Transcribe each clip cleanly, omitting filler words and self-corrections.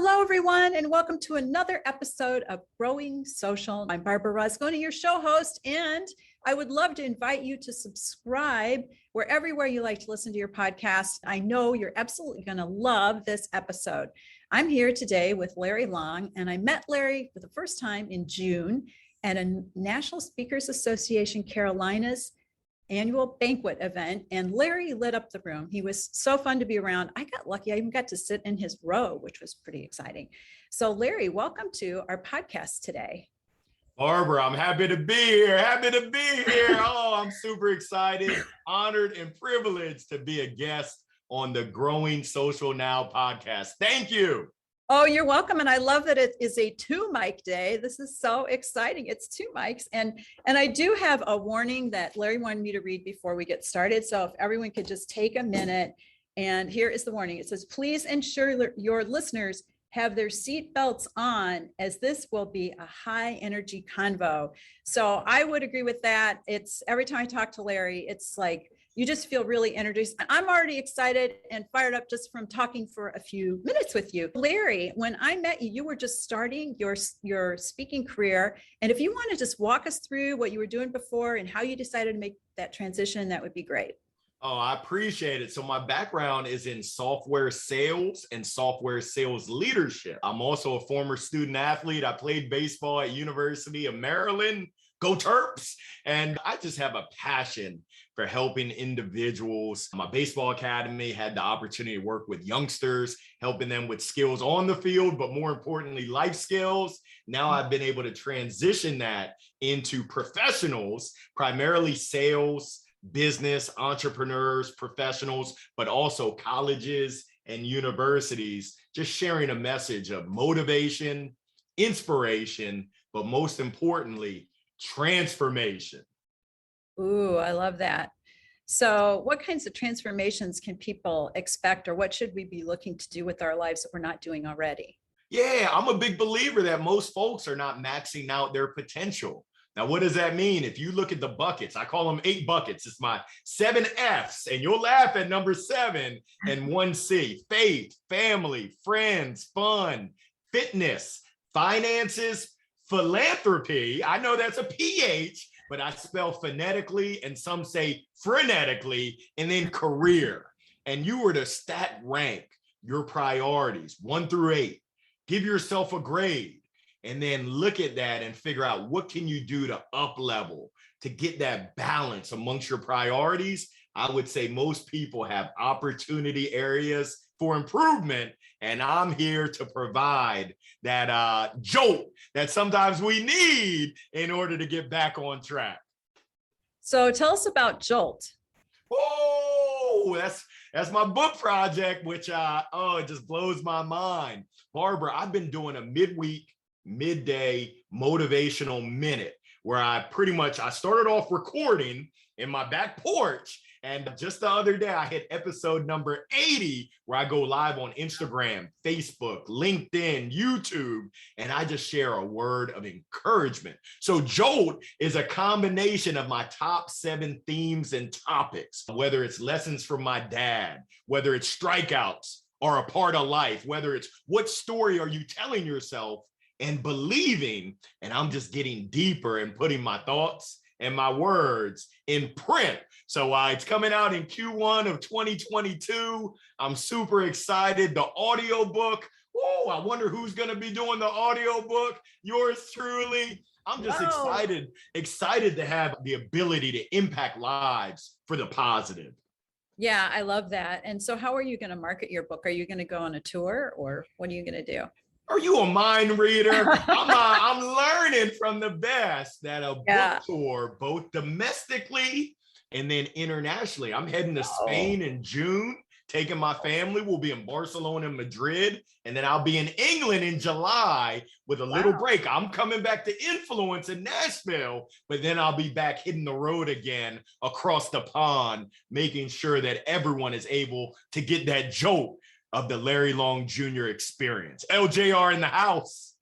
Hello, everyone, and welcome to another episode of Growing Social. I'm Barbara Rozgonyi, your show host, and I would love to invite you to subscribe everywhere you like to listen to your podcast. I know you're absolutely going to love this episode. I'm here today with Larry Long, and I met Larry for the first time in June at a National Speakers Association Carolinas annual banquet event, and Larry lit up the room. He was so fun to be around. I got lucky. I even got to sit in his row, which was pretty exciting. So Larry, welcome to our podcast today. Barbara, I'm happy to be here. Oh, I'm super excited, honored, and privileged to be a guest on the Growing Social Now podcast. Thank you. Oh, you're welcome. And I love that it is a 2-mic day. This is so exciting. It's 2 mics. And I do have a warning that Larry wanted me to read before we get started. So if everyone could just take a minute, and here is the warning. It says, please ensure your listeners have their seat belts on, as this will be a high energy convo. So I would agree with that. It's every time I talk to Larry, it's like, you just feel really energized. I'm already excited and fired up just from talking for a few minutes with you. Larry, when I met you, you were just starting your speaking career. And if you want to just walk us through what you were doing before and how you decided to make that transition, that would be great. Oh, I appreciate it. So my background is in software sales and software sales leadership. I'm also a former student athlete. I played baseball at University of Maryland. Go Terps. And I just have a passion for helping individuals. My baseball academy had the opportunity to work with youngsters, helping them with skills on the field, but more importantly, life skills. Now I've been able to transition that into professionals, primarily sales, business, entrepreneurs, professionals, but also colleges and universities, just sharing a message of motivation, inspiration, but most importantly, transformation. Ooh, I love that. So what kinds of transformations can people expect, or what should we be looking to do with our lives that we're not doing already? Yeah, I'm a big believer that most folks are not maxing out their potential. Now, what does that mean? If you look at the buckets, I call them 8 buckets. It's my 7 F's, and you'll laugh at number 7 and 1 C: faith, family, friends, fun, fitness, finances, philanthropy. I know that's a PH, but I spell phonetically, and some say frenetically, and then career. And you were to stat rank your priorities 1 through 8, give yourself a grade, and then look at that and figure out what can you do to up level, to get that balance amongst your priorities. I would say most people have opportunity areas for improvement, and I'm here to provide that jolt that sometimes we need in order to get back on track. So tell us about Jolt. Oh, that's my book project, which it just blows my mind. Barbara, I've been doing a midweek midday motivational minute where I started off recording in my back porch. And just the other day, I hit episode number 80, where I go live on Instagram, Facebook, LinkedIn, YouTube, and I just share a word of encouragement. So Jolt is a combination of my top 7 themes and topics, whether it's lessons from my dad, whether it's strikeouts are a part of life, whether it's what story are you telling yourself and believing, and I'm just getting deeper and putting my thoughts and my words in print. So it's coming out in Q1 of 2022. I'm super excited. The audiobook. Oh, I wonder who's going to be doing the audiobook. Yours truly. I'm just excited to have the ability to impact lives for the positive. Yeah, I love that. And so how are you going to market your book? Are you going to go on a tour, or what are you going to do? Are you a mind reader? I'm learning from the best that a book tour, both domestically and then internationally. I'm heading to Spain in June, taking my family. We'll be in Barcelona and Madrid, and then I'll be in England in July with a little break. I'm coming back to influence in Nashville, but then I'll be back hitting the road again across the pond, making sure that everyone is able to get that jolt of the Larry Long Jr. experience. LJR in the house.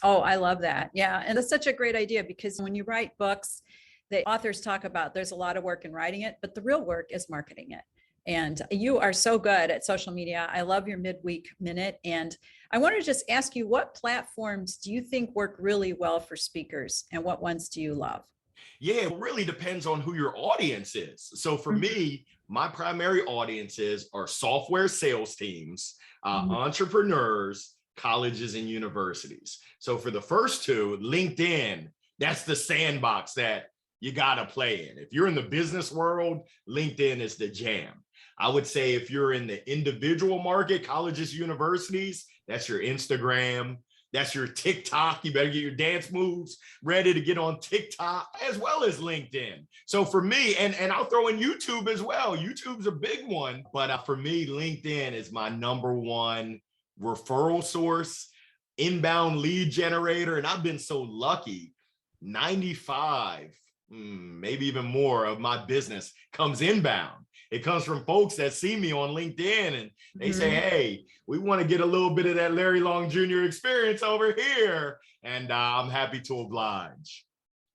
Oh, I love that. Yeah. And that's such a great idea, because when you write books, the authors talk about there's a lot of work in writing it, but the real work is marketing it. And you are so good at social media. I love your midweek minute. And I want to just ask you, what platforms do you think work really well for speakers and what ones do you love? Yeah, it really depends on who your audience is. So for me, my primary audiences are software sales teams, entrepreneurs, colleges, and universities. So for the first two, LinkedIn, that's the sandbox that you got to play in. If you're in the business world, LinkedIn is the jam. I would say if you're in the individual market, colleges, universities, that's your Instagram. That's your TikTok. You better get your dance moves ready to get on TikTok as well as LinkedIn. So for me, and I'll throw in YouTube as well. YouTube's a big one, but for me, LinkedIn is my number one referral source, inbound lead generator. And I've been so lucky, 95, maybe even more of my business comes inbound. It comes from folks that see me on LinkedIn and they say, hey, we want to get a little bit of that Larry Long Jr. experience over here. And I'm happy to oblige.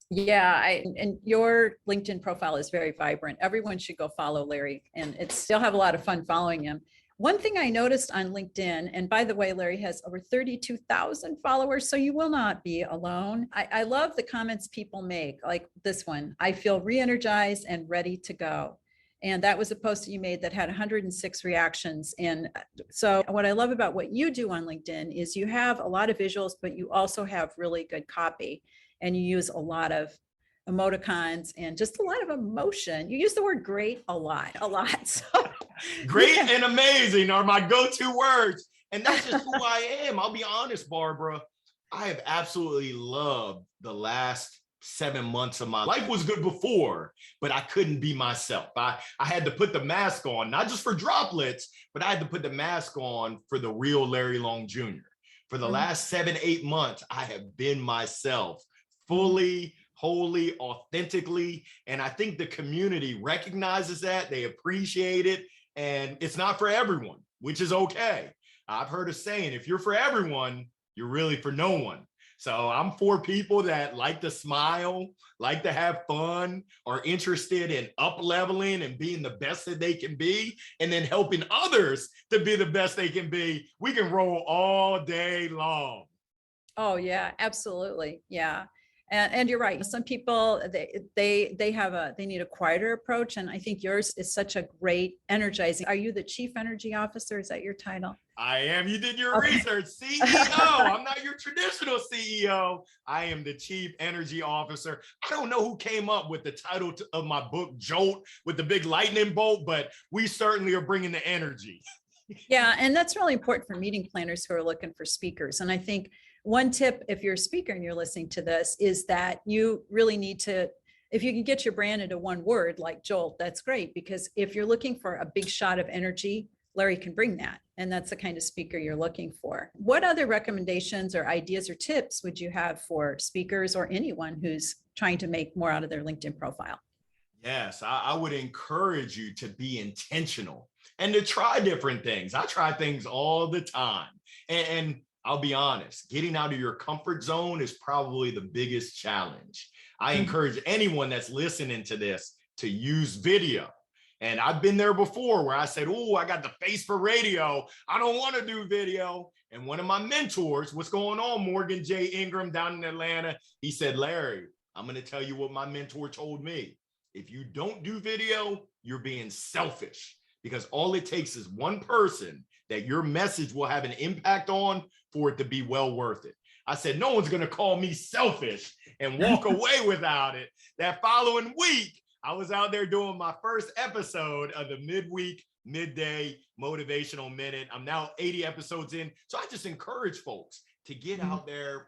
Yeah, and your LinkedIn profile is very vibrant. Everyone should go follow Larry, and it's still have a lot of fun following him. One thing I noticed on LinkedIn, and by the way, Larry has over 32,000 followers, so you will not be alone. I love the comments people make, like this one: I feel re-energized and ready to go. And that was a post that you made that had 106 reactions. And so what I love about what you do on LinkedIn is you have a lot of visuals, but you also have really good copy. And you use a lot of emoticons and just a lot of emotion. You use the word great a lot. So, great and amazing are my go-to words. And that's just who I am. I'll be honest, Barbara. I have absolutely loved the last 7 months of my life. Was good before, but I couldn't be myself. I had to put the mask on, not just for droplets, but I had to put the mask on for the real Larry Long Jr. For the last 7, 8 months, I have been myself fully, wholly, authentically. And I think the community recognizes that, they appreciate it. And it's not for everyone, which is okay. I've heard a saying, if you're for everyone, you're really for no one. So I'm for people that like to smile, like to have fun, are interested in up-leveling and being the best that they can be, and then helping others to be the best they can be. We can roll all day long. Oh yeah, absolutely. Yeah. And you're right. Some people, they need a quieter approach. And I think yours is such a great energizing. Are you the chief energy officer? Is that your title? I am. You did your research. CEO. I'm not your traditional CEO. I am the chief energy officer. I don't know who came up with the title of my book, Jolt, with the big lightning bolt, but we certainly are bringing the energy. Yeah. And that's really important for meeting planners who are looking for speakers. And I think one tip, if you're a speaker and you're listening to this, is that you really need to, if you can get your brand into one word like Jolt, that's great. Because if you're looking for a big shot of energy, Larry can bring that. And that's the kind of speaker you're looking for. What other recommendations or ideas or tips would you have for speakers or anyone who's trying to make more out of their LinkedIn profile? Yes, I would encourage you to be intentional and to try different things. I try things all the time. And I'll be honest, getting out of your comfort zone is probably the biggest challenge. I encourage anyone that's listening to this to use video. And I've been there before where I said, oh, I got the face for radio. I don't want to do video. And one of my mentors, what's going on, Morgan J. Ingram down in Atlanta, he said, Larry, I'm going to tell you what my mentor told me. If you don't do video, you're being selfish, because all it takes is one person that your message will have an impact on for it to be well worth it. I said, no one's going to call me selfish and walk away without it. That following week, I was out there doing my first episode of the Midweek Midday Motivational Minute. I'm now 80 episodes in. So I just encourage folks to get out there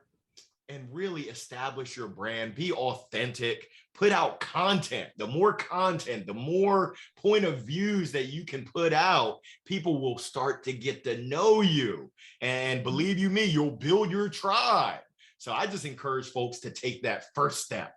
and really establish your brand, be authentic, put out content. The more content, the more point of views that you can put out, people will start to get to know you. And believe you me, you'll build your tribe. So I just encourage folks to take that first step.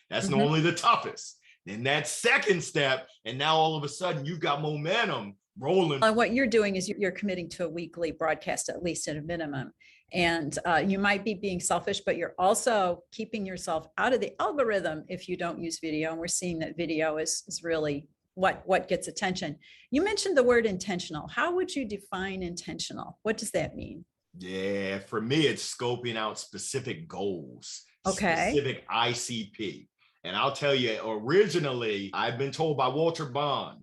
That's normally the toughest. Then that second step, and now all of a sudden you've got momentum rolling. What you're doing is you're committing to a weekly broadcast, at least at a minimum. And you might be being selfish, but you're also keeping yourself out of the algorithm if you don't use video. And we're seeing that video is really what gets attention. You mentioned the word intentional. How would you define intentional? What does that mean? Yeah, for me, it's scoping out specific goals, Okay. specific ICP. And I'll tell you, originally, I've been told by Walter Bond,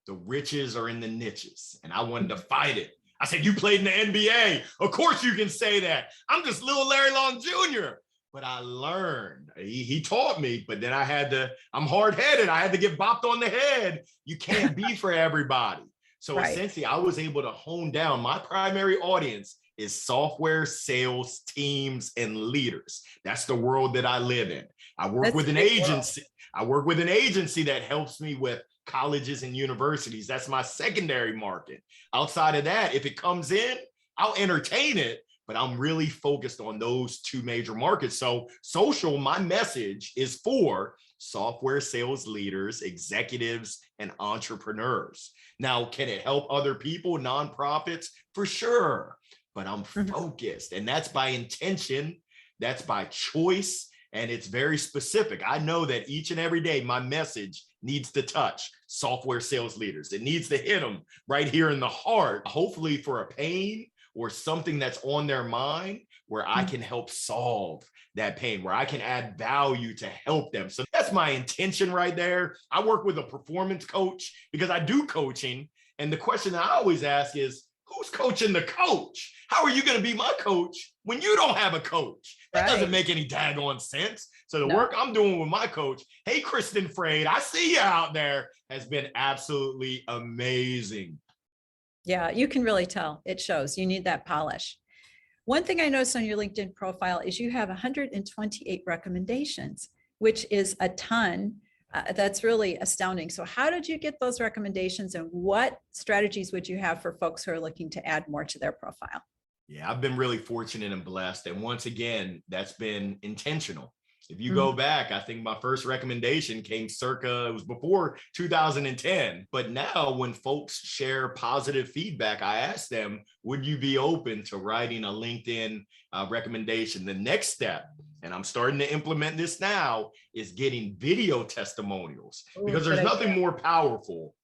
the riches are in the niches. And I wanted to fight it. I said, you played in the NBA. Of course you can say that. I'm just little Larry Long Jr. But I learned, he taught me, but then I'm hard-headed. I had to get bopped on the head. You can't be for everybody. So Right. essentially, I was able to hone down my primary audience is software sales teams and leaders. That's the world that I live in. I work That's with a an big world. agency. I work with an agency that helps me with colleges and universities. That's my secondary market. Outside of that, if it comes in, I'll entertain it, but I'm really focused on those two major markets. So social, my message is for software sales leaders, executives, and entrepreneurs. Now, can it help other people, nonprofits? For sure. But I'm focused, and that's by intention, that's by choice, and it's very specific. I know that each and every day my message needs to touch software sales leaders. It needs to hit them right here in the heart, hopefully for a pain or something that's on their mind where I can help solve that pain, where I can add value to help them. So that's my intention right there. I work with a performance coach because I do coaching. And the question that I always ask is, who's coaching the coach? How are you going to be my coach when you don't have a coach? That doesn't make any daggone sense. So the work I'm doing with my coach, hey, Kristen Frade, I see you out there, has been absolutely amazing. Yeah, you can really tell. It shows. You need that polish. One thing I noticed on your LinkedIn profile is you have 128 recommendations, which is a ton. That's really astounding. So how did you get those recommendations, and what strategies would you have for folks who are looking to add more to their profile? Yeah, I've been really fortunate and blessed. And once again, that's been intentional. If you go back, I think my first recommendation came it was before 2010. But now when folks share positive feedback, I ask them, would you be open to writing a LinkedIn recommendation? The next step, and I'm starting to implement this now, is getting video testimonials, because there's nothing more powerful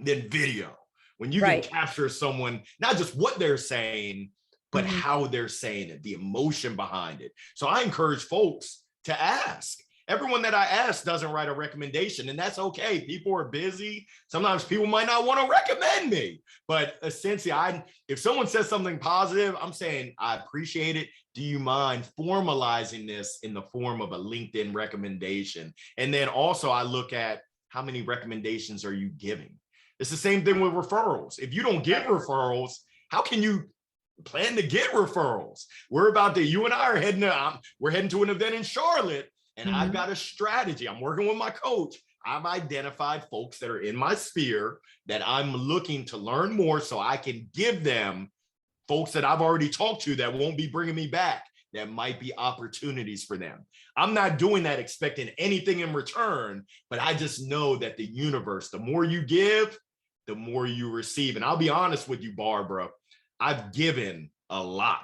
than video. When you can capture someone, not just what they're saying, but how they're saying it, the emotion behind it. So I encourage folks to ask. Everyone that I ask doesn't write a recommendation, and that's okay. People are busy. Sometimes people might not want to recommend me, but essentially, if someone says something positive, I'm saying, I appreciate it. Do you mind formalizing this in the form of a LinkedIn recommendation? And then also I look at how many recommendations are you giving? It's the same thing with referrals. If you don't get referrals, how can you plan to get referrals? You and I are we're heading to an event in Charlotte, and I've got a strategy. I'm working with my coach. I've identified folks that are in my sphere that I'm looking to learn more so I can give them folks that I've already talked to that won't be bringing me back, that might be opportunities for them. I'm not doing that expecting anything in return, but I just know that the universe, the more you give, the more you receive. And I'll be honest with you, Barbara, I've given a lot.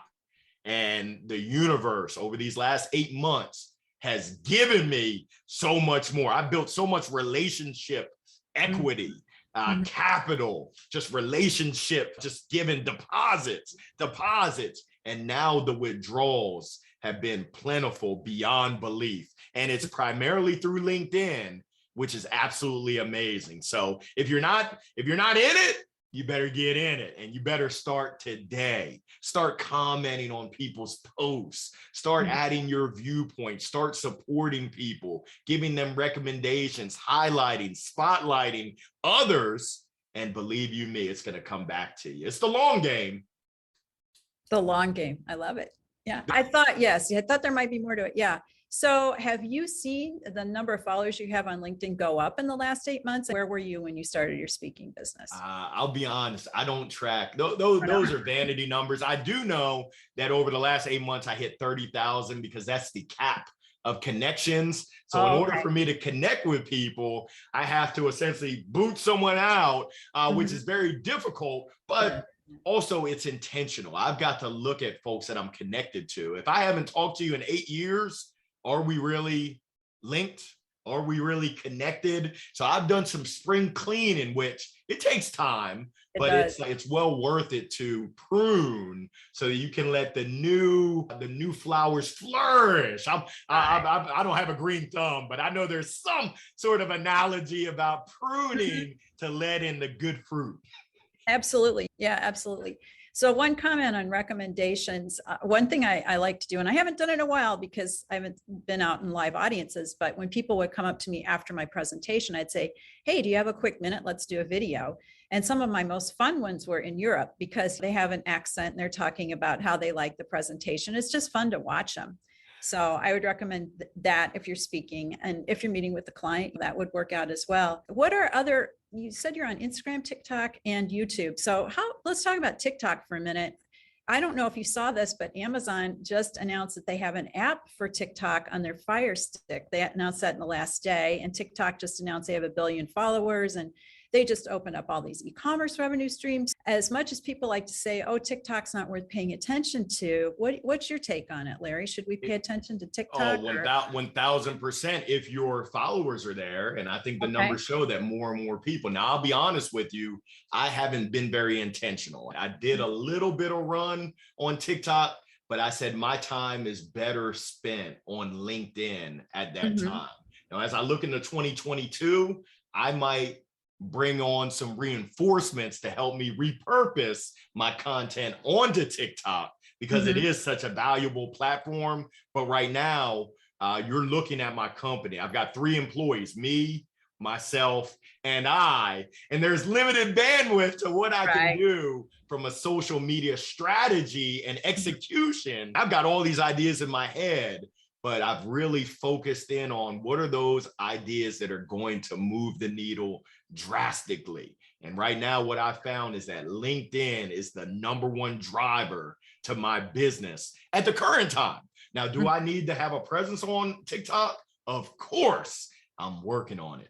And the universe over these last 8 months has given me so much more. I've built so much relationship equity, capital, just relationship, just giving deposits. And now the withdrawals have been plentiful beyond belief. And it's primarily through LinkedIn, which is absolutely amazing. So if you're not in it, you better get in it, and you better start today. Start commenting on people's posts, start adding your viewpoint, start supporting people, giving them recommendations, highlighting, spotlighting others. And believe you me, it's going to come back to you. It's the long game. The long game. I love it. Yeah. I thought there might be more to it. Yeah. So have you seen the number of followers you have on LinkedIn go up in the last 8 months? Where were you when you started your speaking business? I'll be honest, I don't track. Those are vanity numbers. I do know that over the last 8 months, I hit 30,000 because that's the cap of connections. So in order for me to connect with people, I have to essentially boot someone out, which is very difficult, but also it's intentional. I've got to look at folks that I'm connected to. If I haven't talked to you in 8 years, are we really linked? Are we really connected? So I've done some spring clean, in which it takes time, It but does. it's well worth it to prune so that you can let the new flowers flourish. I don't have a green thumb, but I know there's some sort of analogy about pruning to let in the good fruit. Absolutely. Yeah, absolutely. So one comment on recommendations, one thing I like to do, and I haven't done it in a while because I haven't been out in live audiences, but when people would come up to me after my presentation, I'd say, hey, do you have a quick minute? Let's do a video. And some of my most fun ones were in Europe because they have an accent and they're talking about how they like the presentation. It's just fun to watch them. So I would recommend that if you're speaking, and if you're meeting with the client, that would work out as well. What are other, you said you're on Instagram, TikTok, and YouTube. So let's talk about TikTok for a minute. I don't know if you saw this, but Amazon just announced that they have an app for TikTok on their Fire Stick. They announced that in the last day, and TikTok just announced they have 1 billion followers, and they just opened up all these e-commerce revenue streams. As much as people like to say, oh, TikTok's not worth paying attention to, what's your take on it, Larry? Should we pay attention to TikTok? Oh, 1000% if your followers are there. And I think the numbers show that more and more people. Now, I'll be honest with you, I haven't been very intentional. I did a little bit of run on TikTok, but I said my time is better spent on LinkedIn at that time. Now, as I look into 2022, I might bring on some reinforcements to help me repurpose my content onto TikTok because it is such a valuable platform. But right now, you're looking at my company. I've got 3 employees, me, myself, and there's limited bandwidth to what I can do from a social media strategy and execution. I've got all these ideas in my head, but I've really focused in on what are those ideas that are going to move the needle drastically. And right now, what I found is that LinkedIn is the #1 driver to my business at the current time. Now, do I need to have a presence on TikTok? Of course, I'm working on it.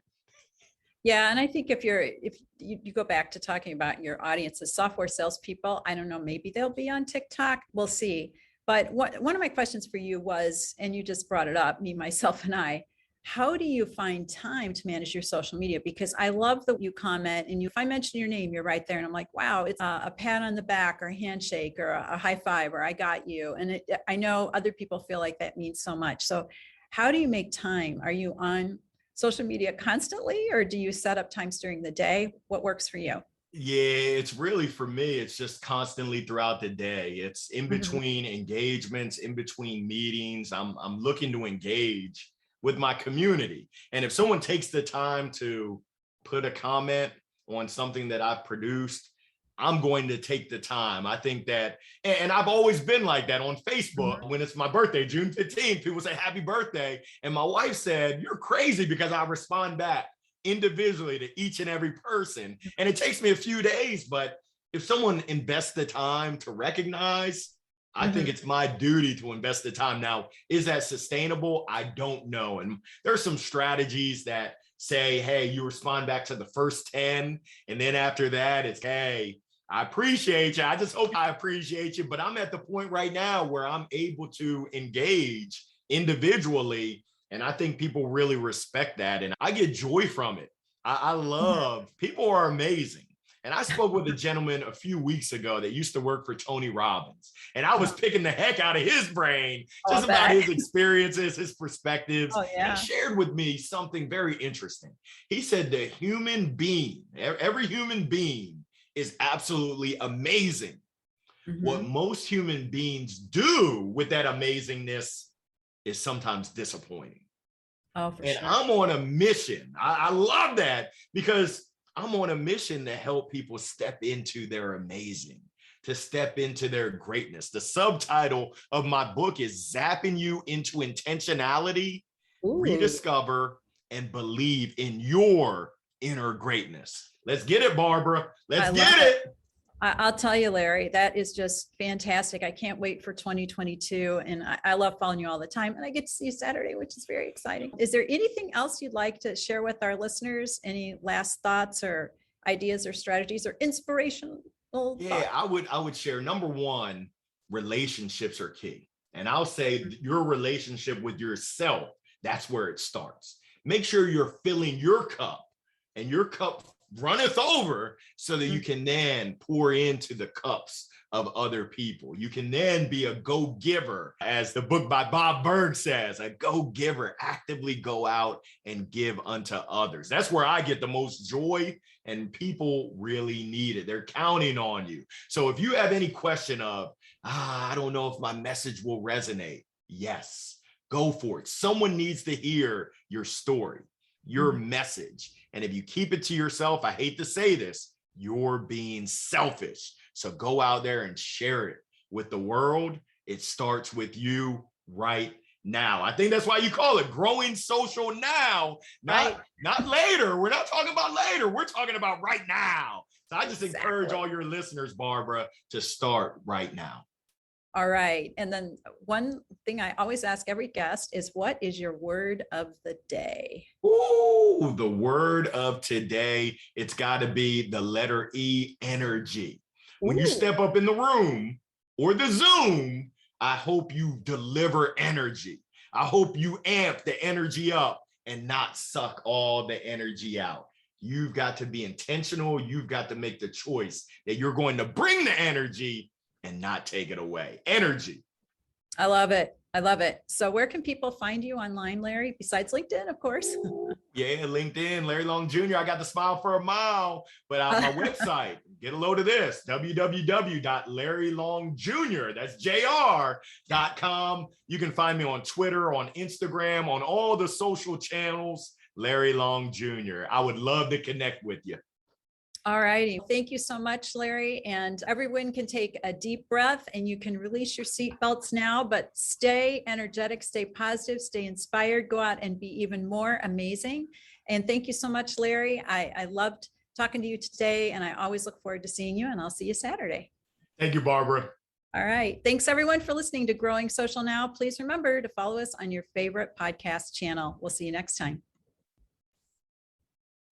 Yeah, and I think if you go back to talking about your audience as software salespeople, I don't know, maybe they'll be on TikTok. We'll see. But one of my questions for you was, and you just brought it up, me, myself, and I, how do you find time to manage your social media? Because I love that you comment, and if I mention your name, you're right there. And I'm like, wow, it's a pat on the back or a handshake or a high five or I got you. And I know other people feel like that means so much. So how do you make time? Are you on social media constantly, or do you set up times during the day? What works for you? Yeah, it's really, for me, it's just constantly throughout the day. It's in between engagements, in between meetings. I'm looking to engage with my community. And if someone takes the time to put a comment on something that I've produced, I'm going to take the time. I think that, and I've always been like that on Facebook. When it's my birthday, June 15th, people say happy birthday. And my wife said, you're crazy, because I respond back individually to each and every person. And it takes me a few days, but if someone invests the time to recognize, I think it's my duty to invest the time. Now, is that sustainable? I don't know. And there's some strategies that say, hey, you respond back to the first 10. And then after that, it's, hey, I appreciate you. I just hope I appreciate you. But I'm at the point right now where I'm able to engage individually. And I think people really respect that. And I get joy from it. I love, people are amazing. And I spoke with a gentleman a few weeks ago that used to work for Tony Robbins. And I was picking the heck out of his brain just about his experiences, his perspectives. And he shared with me something very interesting. He said the human being, every human being is absolutely amazing. What most human beings do with that amazingness is sometimes disappointing. Oh, for and sure. I'm on a mission. I love that, because I'm on a mission to help people step into their amazing, to step into their greatness. The subtitle of my book is Zapping You into Intentionality, Rediscover and Believe in Your Inner Greatness. Let's get it, Barbara. Let's get it. I'll tell you, Larry, that is just fantastic. I can't wait for 2022. And I love following you all the time. And I get to see you Saturday, which is very exciting. Is there anything else you'd like to share with our listeners? Any last thoughts or ideas or strategies or inspirational thoughts? I would share, number one, relationships are key. And I'll say your relationship with yourself, that's where it starts. Make sure you're filling your cup, and your cup runneth over so that you can then pour into the cups of other people. You can then be a go-giver, as the book by Bob Berg says, a go-giver, actively go out and give unto others. That's where I get the most joy, and people really need it. They're counting on you. So if you have any question of, I don't know if my message will resonate, yes, go for it. Someone needs to hear your story, your message. And if you keep it to yourself, I hate to say this, you're being selfish. So go out there and share it with the world. It starts with you right now. I think that's why you call it growing social now, not later. We're not talking about later. We're talking about right now. So I just encourage all your listeners, Barbara, to start right now. All right. And then one thing I always ask every guest is, what is your word of the day? Ooh, the word of today, it's got to be the letter E, energy. When you step up in the room or the Zoom, I hope you deliver energy. I hope you amp the energy up and not suck all the energy out. You've got to be intentional. You've got to make the choice that you're going to bring the energy and not take it away. Energy. I love it. I love it. So where can people find you online, Larry, besides LinkedIn, of course? Yeah, LinkedIn, Larry Long Jr. I got the smile for a mile, but my website, get a load of this, www.larrylongjr, that's JR.com. You can find me on Twitter, on Instagram, on all the social channels, Larry Long Jr. I would love to connect with you. All righty. Thank you so much, Larry. And everyone can take a deep breath, and you can release your seatbelts now, but stay energetic, stay positive, stay inspired, go out and be even more amazing. And thank you so much, Larry. I loved talking to you today, and I always look forward to seeing you, and I'll see you Saturday. Thank you, Barbara. All right. Thanks everyone for listening to Growing Social Now. Please remember to follow us on your favorite podcast channel. We'll see you next time.